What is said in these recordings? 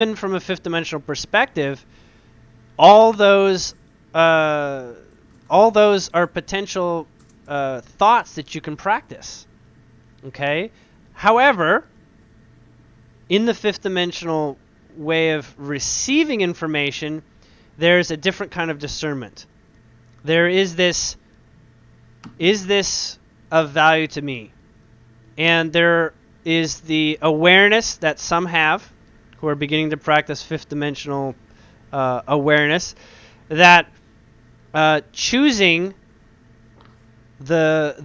And from a fifth dimensional perspective, all those uh, all those are potential thoughts that you can practice. Okay. However, in the fifth dimensional way of receiving information, there's a different kind of discernment. There is this of value to me? And there is the awareness that some have who are beginning to practice fifth dimensional awareness, that choosing the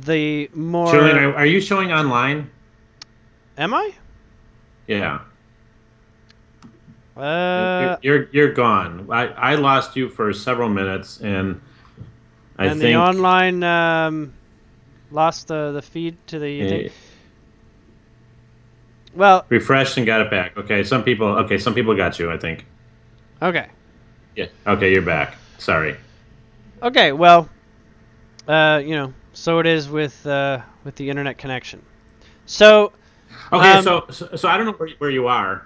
Julien, more. are you showing online? Am I? Yeah. Uh, You're gone. I lost you for several minutes, and I and the think online lost the feed to the thing. uh, Well, refreshed and got it back. Some people got you, I think. okay, Yeah. Okay, you're back. Sorry. okay. Well, so it is with the internet connection. So, Okay, um, so I don't know where you are,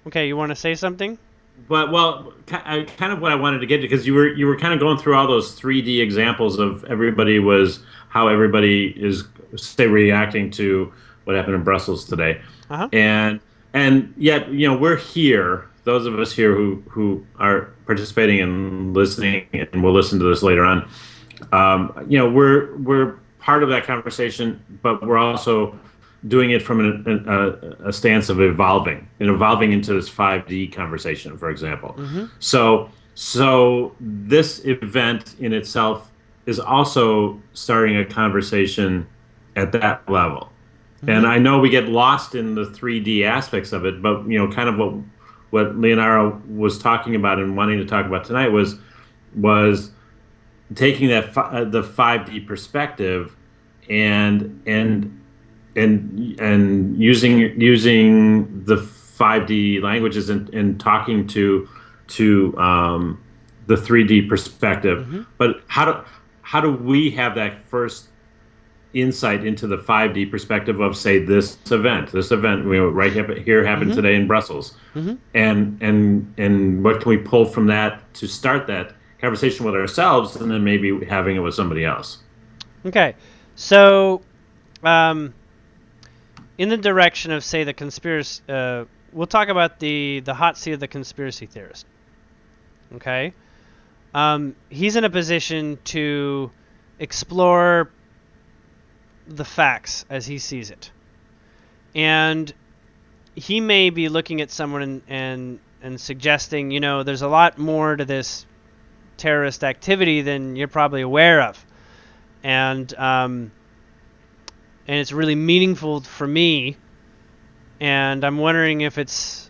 okay, you want to say something? but well, kind of what I wanted to get to, because you were kind of going through all those 3D examples of how everybody is, say, reacting to what happened in Brussels today, Uh huh. and and yet we're here, those of us here who are participating and listening, and we'll listen to this later on. We're part of that conversation, but we're also doing it from a stance of evolving and evolving into this 5D conversation, for example. Mm-hmm. So this event in itself is also starting a conversation at that level. And Mm-hmm. I know we get lost in the 3D aspects of it, but kind of what Leonardo was talking about and wanting to talk about tonight was taking the 5D perspective and using the 5D languages and talking to the 3D perspective. Mm-hmm. But how do we have that first insight into the 5D perspective of, say, this event right here happened Mm-hmm. today in Brussels, Mm-hmm. and what can we pull from that to start that conversation with ourselves, and then maybe having it with somebody else. Okay. So, um, in the direction of, say, the conspiracy, we'll talk about the hot seat of the conspiracy theorist. Okay. He's in a position to explore the facts as he sees it, and he may be looking at someone and suggesting, there's a lot more to this terrorist activity than you're probably aware of, and it's really meaningful for me, and I'm wondering if it's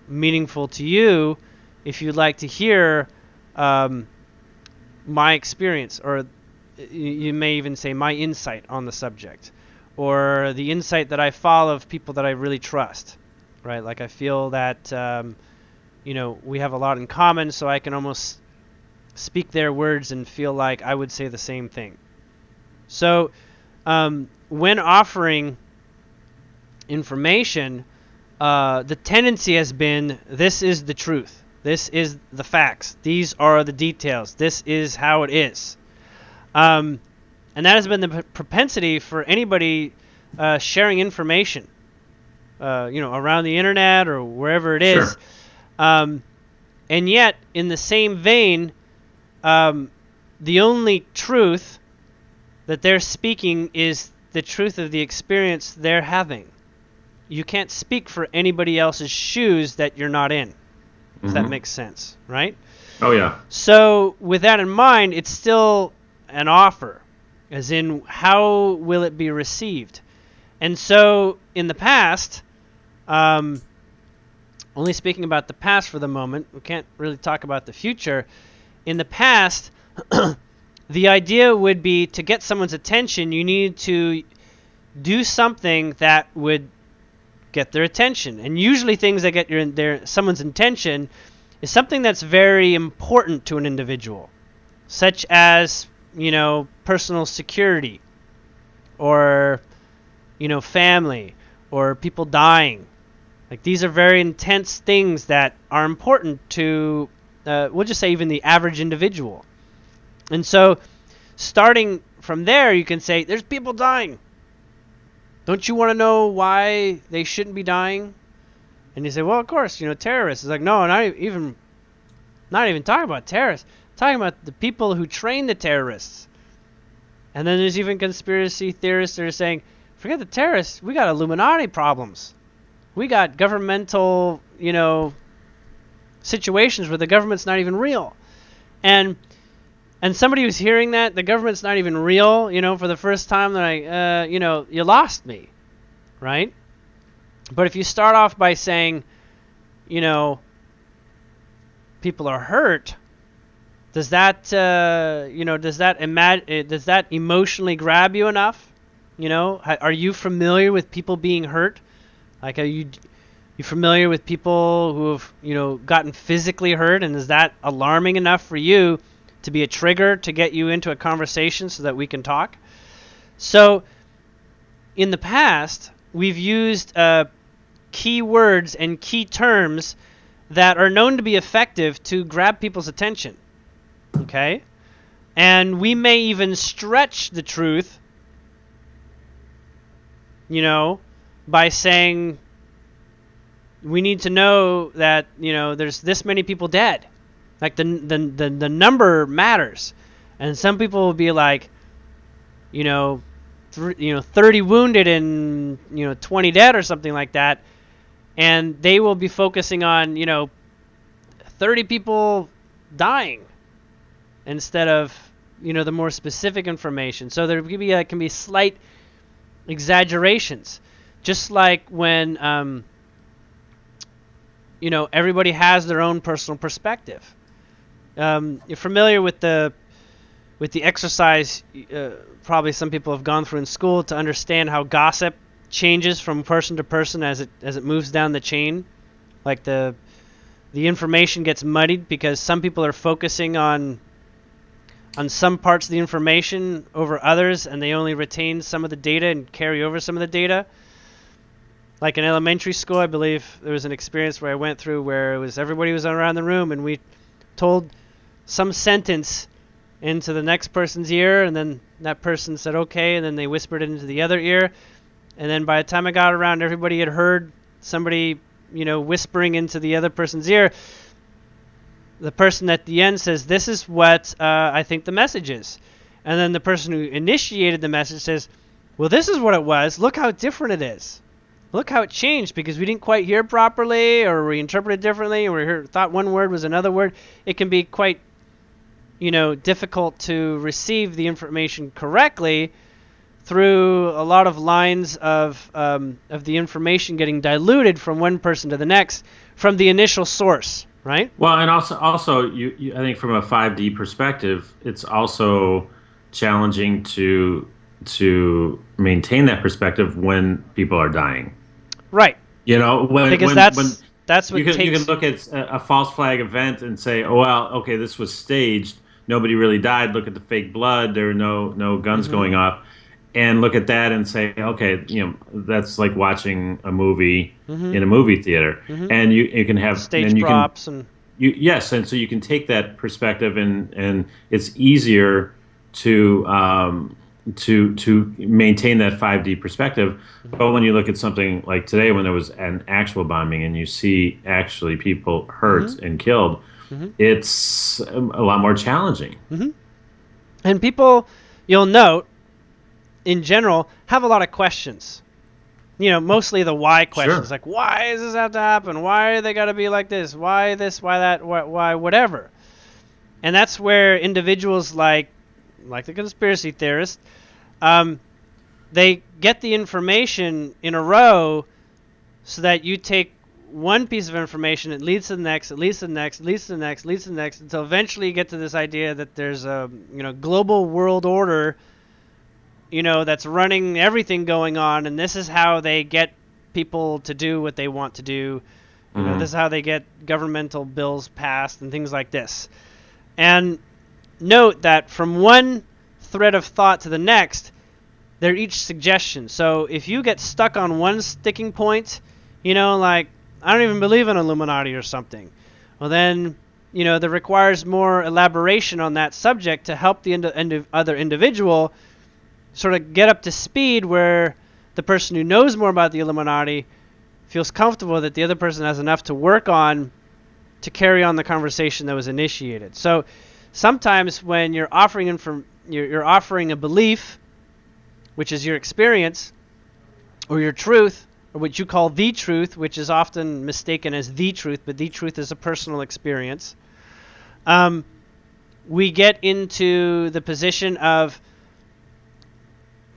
meaningful to you, if you'd like to hear um, my experience, or you may even say my insight on the subject, or the insight that I follow of people that I really trust, right? Like I feel that we have a lot in common, so I can almost speak their words and feel like I would say the same thing. So when offering information, the tendency has been, this is the truth. This is the facts. These are the details. This is how it is. Um, and that has been the propensity for anybody sharing information, around the internet or wherever it is. Sure. Um, and yet, in the same vein, um, the only truth that they're speaking is the truth of the experience they're having. You can't speak for anybody else's shoes that you're not in, if that Hmm. makes sense, right? Oh yeah. So, with that in mind, it's still an offer, as in, how will it be received? And so, in the past, um, only speaking about the past for the moment, we can't really talk about the future. In the past, the idea would be to get someone's attention, you need to do something that would get their attention. And usually things that get someone's attention is something that's very important to an individual, such as, personal security, or, family, or people dying, Like, these are very intense things that are important to, we'll just say, even the average individual. And so, starting from there, you can say, there's people dying. Don't you want to know why they shouldn't be dying? And you say, well, of course, terrorists. It's like, no, not even talking about terrorists. I'm talking about the people who train the terrorists. And then there's even conspiracy theorists that are saying, forget the terrorists, we got Illuminati problems. We got governmental, situations where the government's not even real. And somebody who's hearing that, the government's not even real, for the first time, they're like, you lost me, right? But if you start off by saying, people are hurt, does that, does that emotionally grab you enough? Are you familiar with people being hurt? Like, are you familiar with people who have, gotten physically hurt, and is that alarming enough for you to be a trigger to get you into a conversation so that we can talk? So, in the past, we've used key words and key terms that are known to be effective to grab people's attention. Okay? And we may even stretch the truth, by saying, we need to know that, there's this many people dead. Like, the number matters. And some people will be like, 30 wounded and, 20 dead or something like that. And they will be focusing on, 30 people dying instead of, the more specific information. So there can be slight exaggerations. Just like when, everybody has their own personal perspective. You're familiar with the exercise probably some people have gone through in school to understand how gossip changes from person to person as it moves down the chain. Like, the information gets muddied because some people are focusing on some parts of the information over others, and they only retain some of the data and carry over some of the data. Like in elementary school, I believe there was an experience where I went through where it was everybody was around the room, and we told some sentence into the next person's ear, and then that person said okay, and then they whispered it into the other ear, and then by the time I got around, everybody had heard somebody, whispering into the other person's ear. The person at the end says, this is what I think the message is. And then the person who initiated the message says, well, this is what it was. Look how different it is. Look how it changed because we didn't quite hear properly, or we interpreted differently, or we thought one word was another word. It can be quite, difficult to receive the information correctly through a lot of lines of the information getting diluted from one person to the next from the initial source, right? Well, and also, I think from a 5D perspective, it's also challenging to maintain that perspective when people are dying. Right. Because that's what you can look at a false flag event and say, oh well, okay, this was staged. Nobody really died. Look at the fake blood. There are no guns going off, and look at that and say, okay, that's like watching a movie in a movie theater, and you can have stage props yes, and so you can take that perspective, and it's easier to maintain that 5D perspective. But when you look at something like today, when there was an actual bombing and you see actually people hurt and killed, it's a lot more challenging. And people, you'll note, in general, have a lot of questions. Mostly the why questions. Sure. Like, why does this have to happen? Why they got to be like this? Why this? Why that? Why whatever? And that's where individuals like the conspiracy theorists, they get the information in a row so that you take one piece of information, it leads to the next, it leads to the next, it leads to the next, it leads to the next, until eventually you get to this idea that there's a global world order, that's running everything going on, and this is how they get people to do what they want to do. This is how they get governmental bills passed and things like this. And note that from one thread of thought to the next, they're each suggestions. So if you get stuck on one sticking point, like, I don't even believe in Illuminati or something. Well, then, that requires more elaboration on that subject to help the other individual sort of get up to speed, where the person who knows more about the Illuminati feels comfortable that the other person has enough to work on to carry on the conversation that was initiated. So sometimes when you're you're offering a belief, which is your experience or your truth, or what you call the truth, which is often mistaken as the truth, but the truth is a personal experience. We get into the position of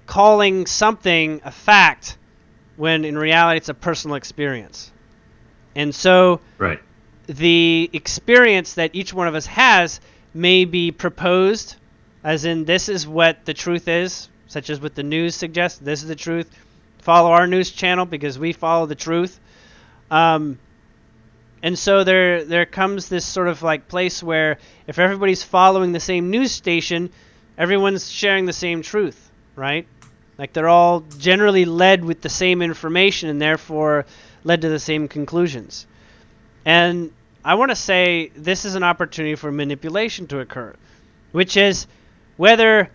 calling something a fact when in reality it's a personal experience. And so Right. the experience that each one of us has may be proposed, as in this is what the truth is, such as what the news suggests, this is the truth. Follow our news channel because we follow the truth. And so there comes this sort of like place where if everybody's following the same news station, everyone's sharing the same truth, right? Like they're all generally led with the same information and therefore led to the same conclusions. And I want to say this is an opportunity for manipulation to occur, which is whether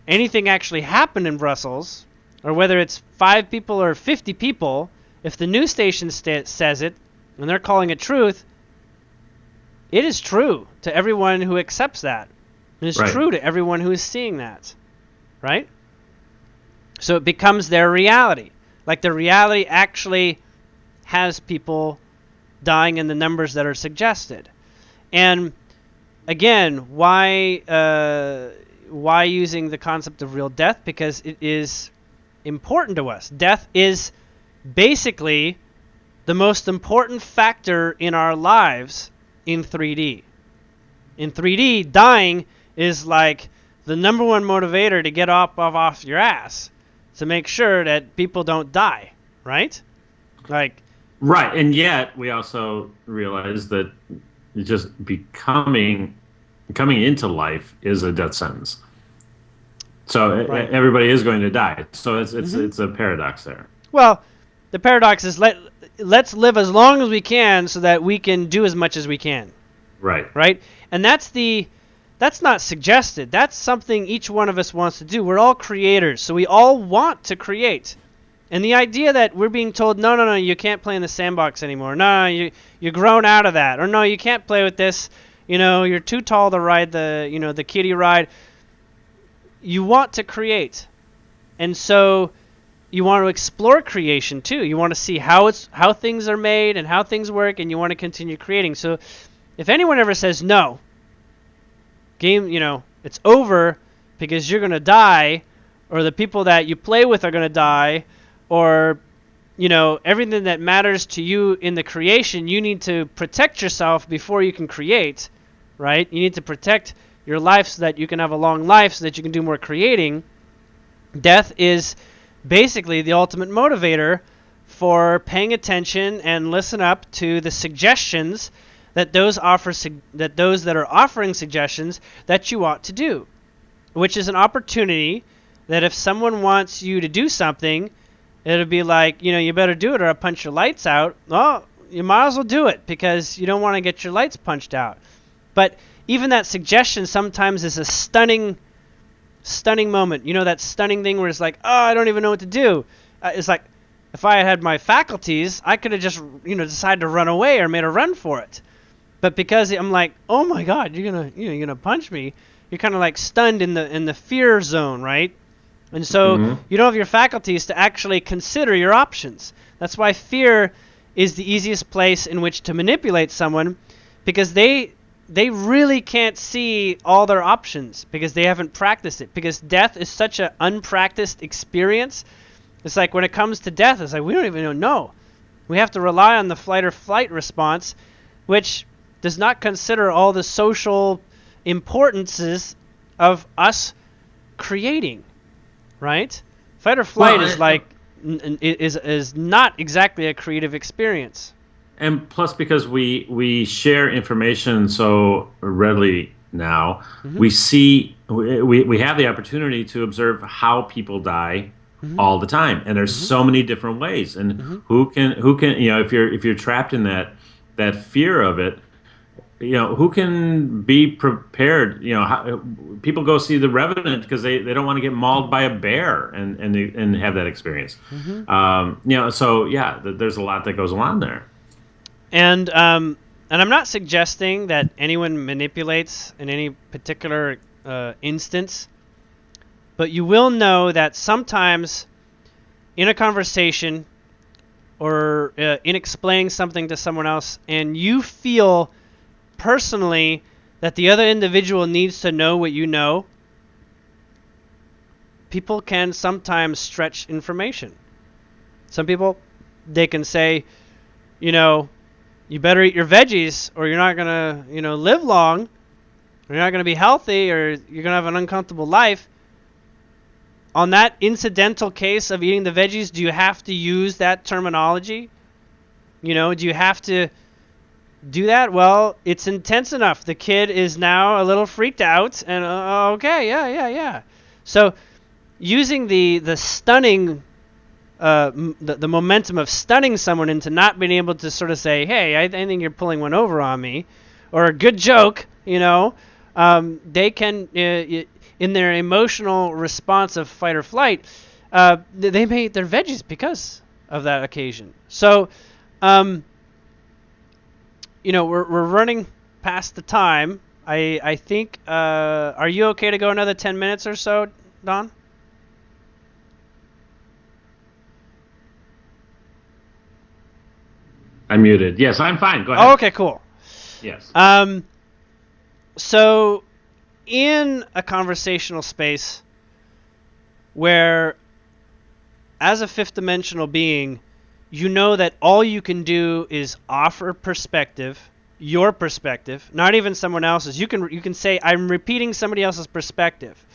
anything actually happened in Brussels or whether it's 5 people or 50 people, if the news station says it and they're calling it truth, it is true to everyone who accepts that. It is Right. true to everyone who is seeing that, right? So it becomes their reality. Like the reality actually has people dying in the numbers that are suggested. And again, why using the concept of real death? Because it is important to us. Death is basically the most important factor in our lives in 3D. In 3D, dying is like the number one motivator to get off your ass, to make sure that people don't die, right? Like, Right. And yet we also realize that just coming into life is a death sentence. So right. everybody is going to die. So it's a paradox there. Well, the paradox is let's live as long as we can so that we can do as much as we can, Right. right? And that's not suggested. That's something each one of us wants to do. We're all creators, so we all want to create. And the idea that we're being told, no, you can't play in the sandbox anymore. No, you're grown out of that. Or no, you can't play with this. You're too tall to ride the kiddie ride. You want to create. And so you want to explore creation too. You want to see how things are made and how things work, and you want to continue creating. So if anyone ever says no, game, it's over because you're going to die, or the people that you play with are going to die, or everything that matters to you in the creation, you need to protect yourself before you can create, right? You need to protect your life so that you can have a long life, so that you can do more creating. Death is basically the ultimate motivator for paying attention and listen up to the suggestions that those that are offering suggestions that you ought to do, which is an opportunity that if someone wants you to do something, it'll be like, you better do it or I'll punch your lights out. Well, you might as well do it because you don't want to get your lights punched out. But even that suggestion sometimes is a stunning moment. That stunning thing where it's like, oh, I don't even know what to do. It's like, if I had my faculties, I could have just, decided to run away or made a run for it. But because I'm like, oh my God, you're gonna punch me, you're kind of like stunned in the fear zone, right? And so you don't have your faculties to actually consider your options. That's why fear is the easiest place in which to manipulate someone, because they really can't see all their options because they haven't practiced it. Because death is such an unpracticed experience. It's like when it comes to death, it's like we don't even know. We have to rely on the flight or flight response, which does not consider all the social importances of us creating, right? Fight or flight is not exactly a creative experience. And plus, because we share information so readily now, we have the opportunity to observe how people die, Mm-hmm. all the time, and there's Mm-hmm. so many different ways. And Mm-hmm. who can if you're trapped in that fear of it, who can be prepared? People go see The Revenant because they don't want to get mauled by a bear and have that experience. Mm-hmm. So yeah, there's a lot that goes on there. And and I'm not suggesting that anyone manipulates in any particular instance, but you will know that sometimes in a conversation or in explaining something to someone else, and you feel personally that the other individual needs to know what you know, people can sometimes stretch information. Some people, they can say, you know, you better eat your veggies or you're not going to, live long, or you're not going to be healthy, or you're going to have an uncomfortable life. On that incidental case of eating the veggies, do you have to use that terminology? Do you have to do that? Well, it's intense enough. The kid is now a little freaked out, and okay, yeah, yeah, yeah. So using the stunning, the momentum of stunning someone into not being able to sort of say, hey, I think you're pulling one over on me, or a good joke, they can, in their emotional response of fight or flight, they may eat their veggies because of that occasion. So, um, we're running past the time. I think. Are you okay to go another 10 minutes or so, Don? I'm muted. Yes, I'm fine. Go Oh, ahead. okay, cool. Yes. Um, so in a conversational space where, as a fifth dimensional being, you know that all you can do is offer perspective, your perspective, not even someone else's. You can say I'm repeating somebody else's perspective.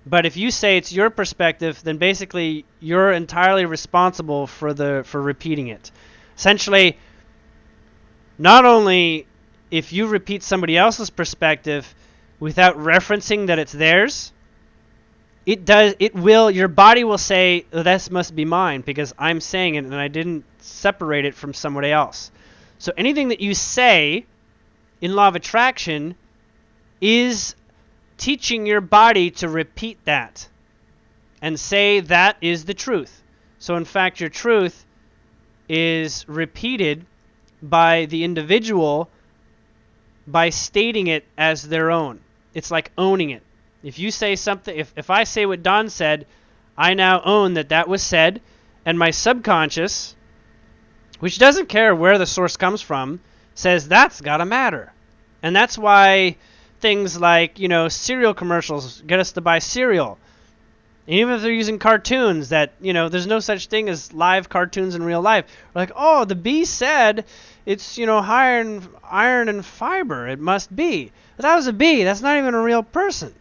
But if you say it's your perspective, then basically you're entirely responsible for repeating it. Essentially, not only if you repeat somebody else's perspective without referencing that it's theirs, your body will say, oh, this must be mine because I'm saying it and I didn't separate it from somebody else. So anything that you say in law of attraction is teaching your body to repeat that and say that is the truth. So in fact, your truth is repeated by the individual by stating it as their own. It's like owning it. If you say something, if I say what Don said, I now own that was said, and my subconscious, which doesn't care where the source comes from, says that's gotta matter. And that's why things like, cereal commercials get us to buy cereal. And even if they're using cartoons that, there's no such thing as live cartoons in real life. We're like, oh, the bee said it's, higher in iron and fiber. It must be. But that was a bee. That's not even a real person,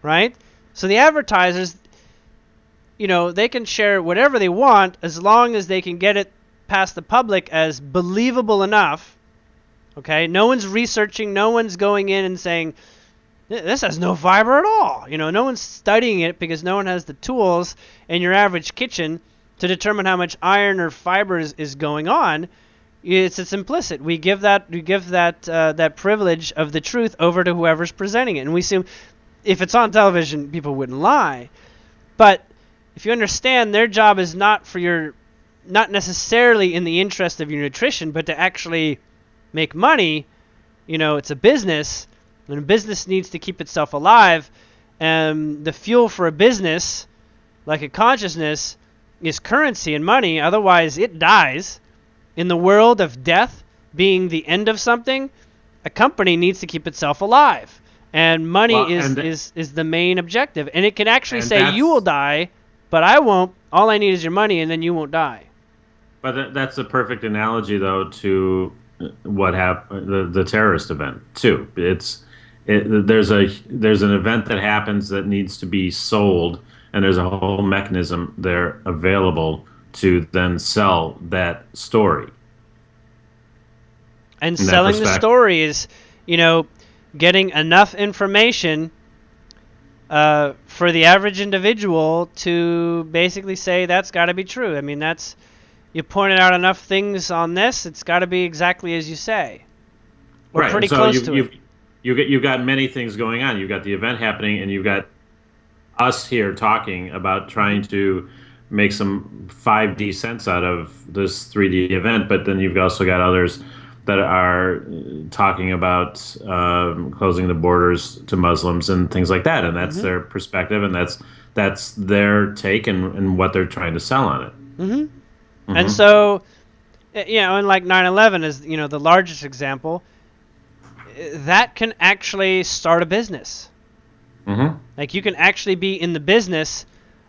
right? So the advertisers, they can share whatever they want as long as they can get it past the public as believable enough. Okay? No one's researching. No one's going in and saying, this has no fiber at all. No one's studying it because no one has the tools in your average kitchen to determine how much iron or fiber is going on. It's implicit. We give that privilege of the truth over to whoever's presenting it, and we assume if it's on television, people wouldn't lie. But if you understand, their job is not necessarily in the interest of your nutrition, but to actually make money. It's a business. And a business needs to keep itself alive, and the fuel for a business, like a consciousness, is currency and money. Otherwise, it dies. In the world of death being the end of something, a company needs to keep itself alive, and money Well, is the main objective. And it can actually and say you will that's die, but I won't. All I need is your money, and then you won't die. but that's a perfect analogy though to what happened the terrorist event too. There's an event that happens that needs to be sold, and there's a whole mechanism there available to then sell that story And in that selling the perspective. story is, you know, getting enough information for the average individual to basically say that's got to be true. I mean, you pointed out enough things on this, it's got to be exactly as you say, or Right. And pretty so close to it. you've got many things going on. You've got the event happening, and you've got us here talking about Hmm. trying to make some 5D sense out of this 3D event, but then you've also got others that are talking about closing the borders to Muslims and things like that, and that's Hmm. their perspective, and that's their take and what they're trying to sell on it. Hmm. And Hmm. so, and like 9/11 is, the largest example, that can actually start a business. Hmm. Like, you can actually be in the business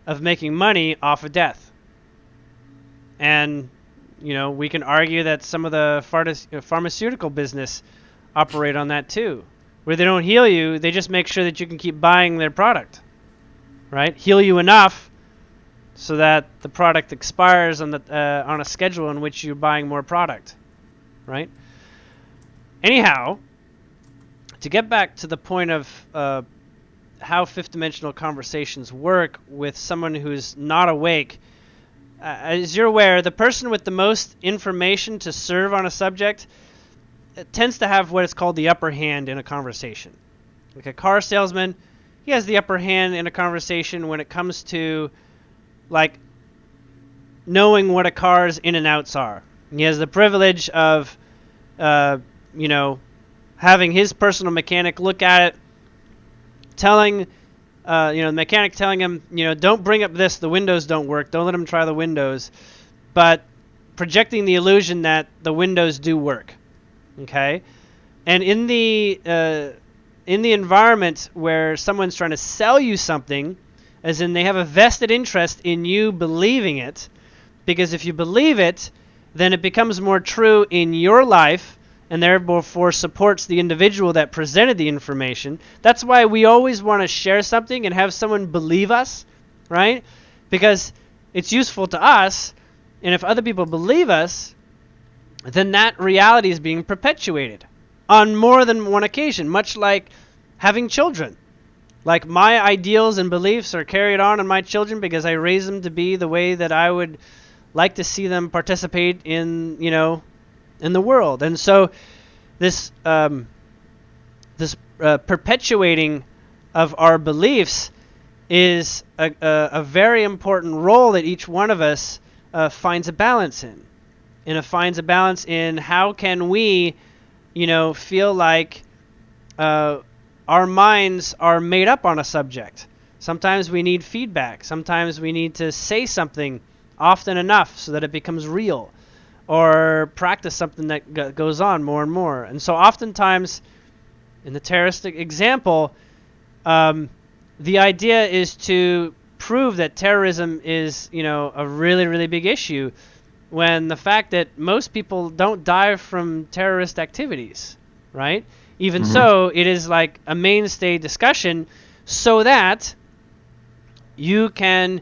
of making money off of death. And, we can argue that some of the pharmaceutical business operate on that too, where they don't heal you, they just make sure that you can keep buying their product, right? Heal you enough so that the product expires on a schedule in which you're buying more product, right? Anyhow, to get back to the point of how fifth dimensional conversations work with someone who's not awake, as you're aware, the person with the most information to serve on a subject tends to have what is called the upper hand in a conversation. Like a car salesman, he has the upper hand in a conversation when it comes to like knowing what a car's in and outs are. He has the privilege of, uh, you know, having his personal mechanic look at it, telling, the mechanic telling him, don't bring up this. The windows don't work. Don't let him try the windows, but projecting the illusion that the windows do work. Okay, and in the environment where someone's trying to sell you something, as in they have a vested interest in you believing it, because if you believe it, then it becomes more true in your life and therefore supports the individual that presented the information. That's why we always want to share something and have someone believe us, right? Because it's useful to us, and if other people believe us, then that reality is being perpetuated on more than one occasion, much like having children. Like, my ideals and beliefs are carried on in my children because I raise them to be the way that I would like to see them participate in the world. And so this perpetuating of our beliefs is a very important role that each one of us finds a balance in. And it finds a balance in how can we, feel like our minds are made up on a subject. Sometimes we need feedback. Sometimes we need to say something often enough so that it becomes real, or practice something that goes on more and more. And so oftentimes, in the terroristic example, the idea is to prove that terrorism is, a really, really big issue, when the fact that most people don't die from terrorist activities, right? Even Hmm. so, it is like a mainstay discussion so that you can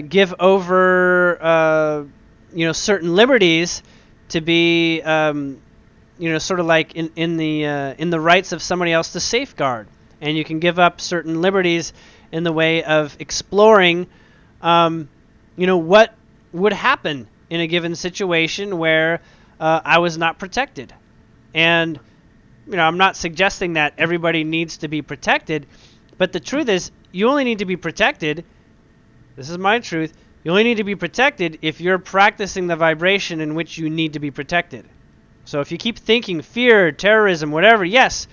give over, certain liberties to be, sort of like in the rights of somebody else to safeguard, and you can give up certain liberties in the way of exploring, what would happen in a given situation where I was not protected. And I'm not suggesting that everybody needs to be protected, but the truth is, you only need to be protected. This is my truth. You only need to be protected if you're practicing the vibration in which you need to be protected. So if you keep thinking fear, terrorism, whatever, yes,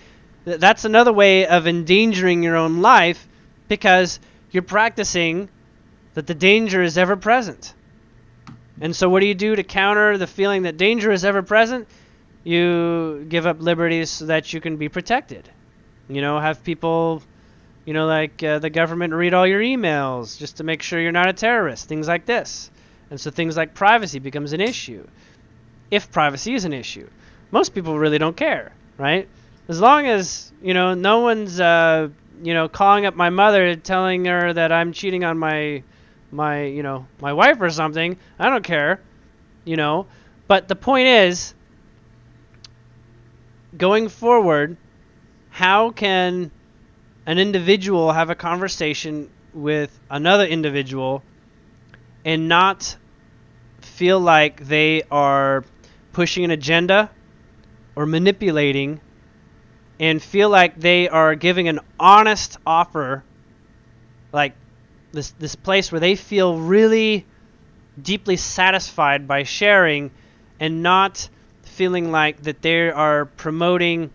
that's another way of endangering your own life, because you're practicing that the danger is ever present. And so what do you do to counter the feeling that danger is ever present? You give up liberties so that you can be protected. Have people, the government read all your emails just to make sure you're not a terrorist, things like this. And so things like privacy becomes an issue, if privacy is an issue. Most people really don't care, right? As long as, no one's, calling up my mother telling her that I'm cheating on my wife or something, I don't care, you know. But the point is, going forward, how can an individual have a conversation with another individual and not feel like they are pushing an agenda or manipulating, and feel like they are giving an honest offer, like this place where they feel really deeply satisfied by sharing, and not feeling like that they are promoting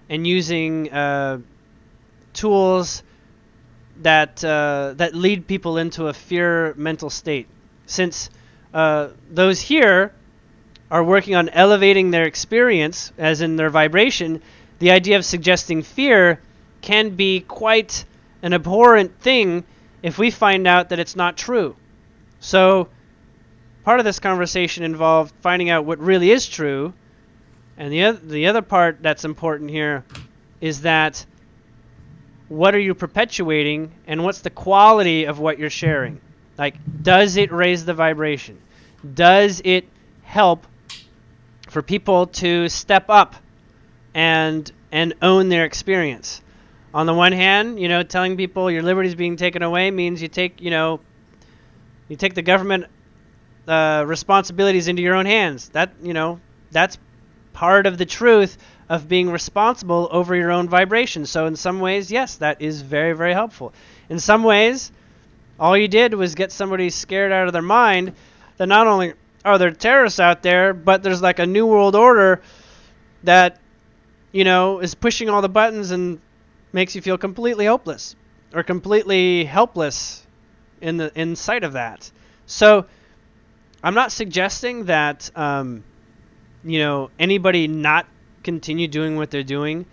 and using tools that lead people into a fear mental state. Since those here are working on elevating their experience, as in their vibration, the idea of suggesting fear can be quite an abhorrent thing if we find out that it's not true. So part of this conversation involved finding out what really is true, and the other part that's important here is that what are you perpetuating, and what's the quality of what you're sharing? Like, does it raise the vibration? Does it help for people to step up and own their experience? On the one hand, telling people your liberty is being taken away means you take the government responsibilities into your own hands. That's part of the truth of being responsible over your own vibration. So in some ways, yes, that is very, very helpful. In some ways, all you did was get somebody scared out of their mind that not only are there terrorists out there, but there's like a new world order that, is pushing all the buttons and makes you feel completely hopeless or completely helpless in sight of that. So I'm not suggesting that, anybody not continue doing what they're doing,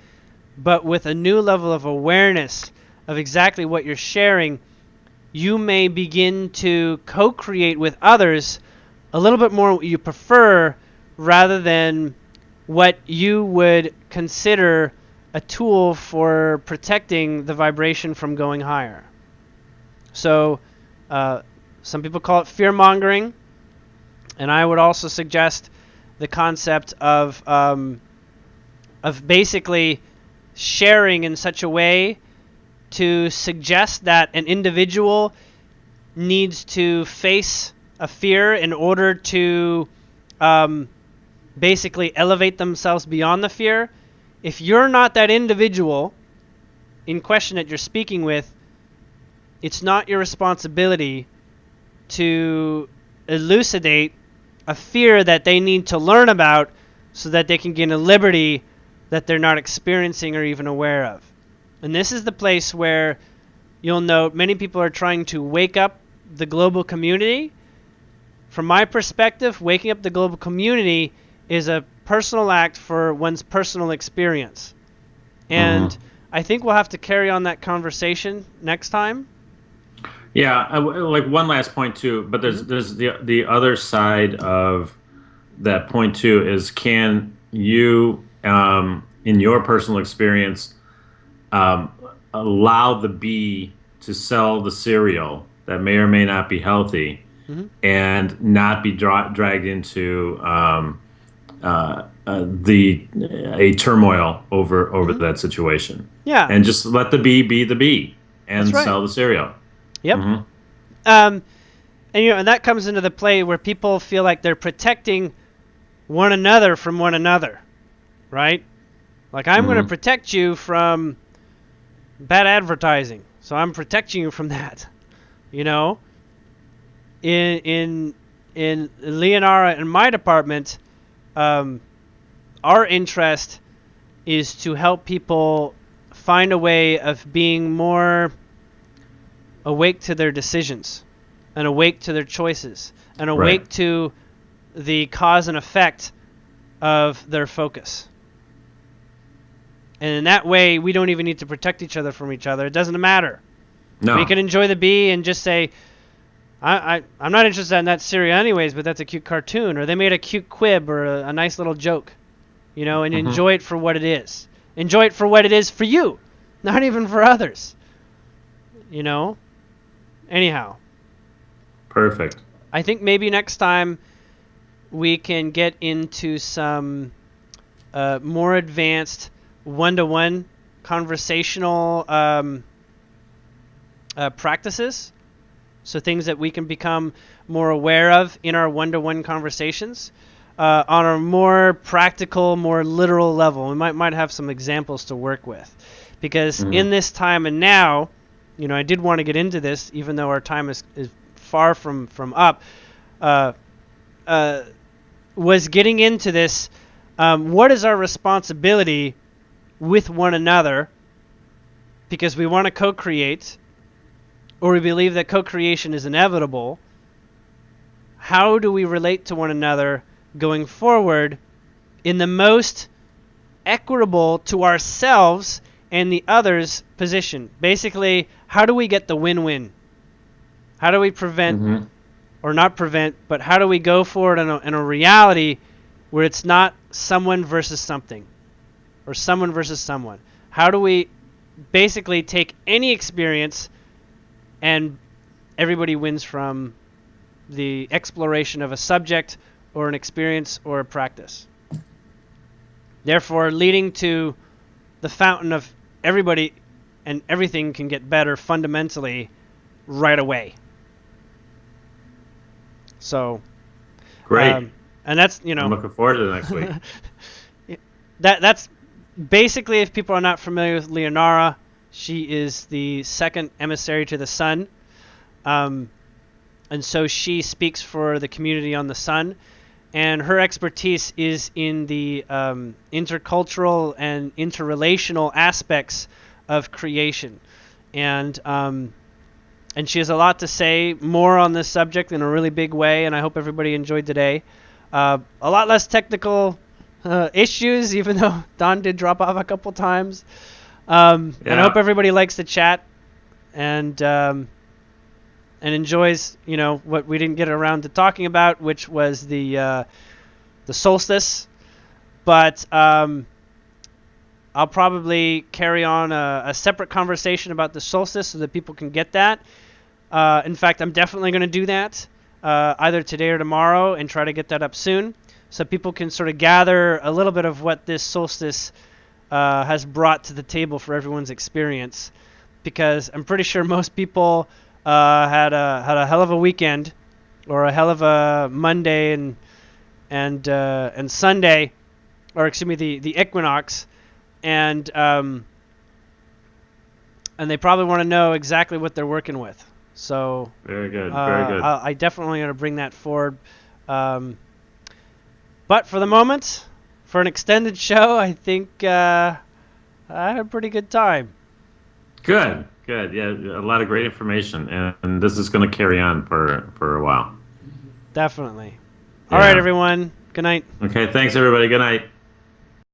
but with a new level of awareness of exactly what you're sharing, you may begin to co-create with others a little bit more what you prefer, rather than what you would consider a tool for protecting the vibration from going higher. So some people call it fear-mongering, and I would also suggest the concept of basically sharing in such a way to suggest that an individual needs to face a fear in order to basically elevate themselves beyond the fear. If you're not that individual in question that you're speaking with, it's not your responsibility to elucidate a fear that they need to learn about so that they can gain a liberty that they're not experiencing or even aware of. And this is the place where you'll note many people are trying to wake up the global community. From my perspective, waking up the global community is a personal act for one's personal experience. And I think we'll have to carry on that conversation next time. Yeah, like one last point too, but there's the other side of that point too is, can you in your personal experience um, allow the bee to sell the cereal that may or may not be healthy and not be dragged into the a turmoil over that situation? Yeah. And just let the bee be the bee and That's right. sell the cereal. Yep. And and that comes into the play where people feel like they're protecting one another from one another, right? Like, I'm going to protect you from bad advertising, so I'm protecting you from that. In Leonara and my department, our interest is to help people find a way of being more awake to their decisions, and awake to their choices, and awake to the cause and effect of their focus. And in that way, we don't even need to protect each other from each other. It doesn't matter. No. We can enjoy the bee and just say, I'm not interested in that cereal anyways, but that's a cute cartoon, or they made a cute quib or a nice little joke, and enjoy it for what it is. Enjoy it for what it is for you, not even for others. Anyhow. Perfect. I think maybe next time we can get into some more advanced one-to-one conversational practices. So things that we can become more aware of in our one-to-one conversations on a more practical, more literal level. We might have some examples to work with. Because in this time and now, I did want to get into this, even though our time is far from up, was getting into this, what is our responsibility with one another, because we want to co-create, or we believe that co-creation is inevitable. How do we relate to one another going forward in the most equitable to ourselves and the other's position? Basically, how do we get the win-win? How do we prevent, or not prevent, but how do we go forward in a reality where it's not someone versus something, or someone versus someone? How do we basically take any experience and everybody wins from the exploration of a subject or an experience or a practice, therefore leading to the fountain of everybody and everything can get better fundamentally right away. So great. And that's, I'm looking forward to the next week. That's basically, if people are not familiar with Leonara, she is the second emissary to the sun. And so she speaks for the community on the sun. And her expertise is in the intercultural and interrelational aspects of creation. And she has a lot to say more on this subject in a really big way, and I hope everybody enjoyed today. A lot less technical issues, even though Don did drop off a couple times. And I hope everybody likes the chat and enjoys, what we didn't get around to talking about, which was the solstice. But I'll probably carry on a separate conversation about the solstice so that people can get that. In fact, I'm definitely going to do that either today or tomorrow and try to get that up soon so people can sort of gather a little bit of what this solstice has brought to the table for everyone's experience. Because I'm pretty sure most people had a hell of a weekend, or a hell of a Monday and Sunday, or excuse me, the equinox, and they probably want to know exactly what they're working with. So very good, very good. I definitely want to bring that forward. But for the moment, for an extended show, I think I had a pretty good time. Good. Yeah, a lot of great information, and this is going to carry on for a while. Definitely. All right, everyone. Good night. Okay, thanks, everybody. Good night.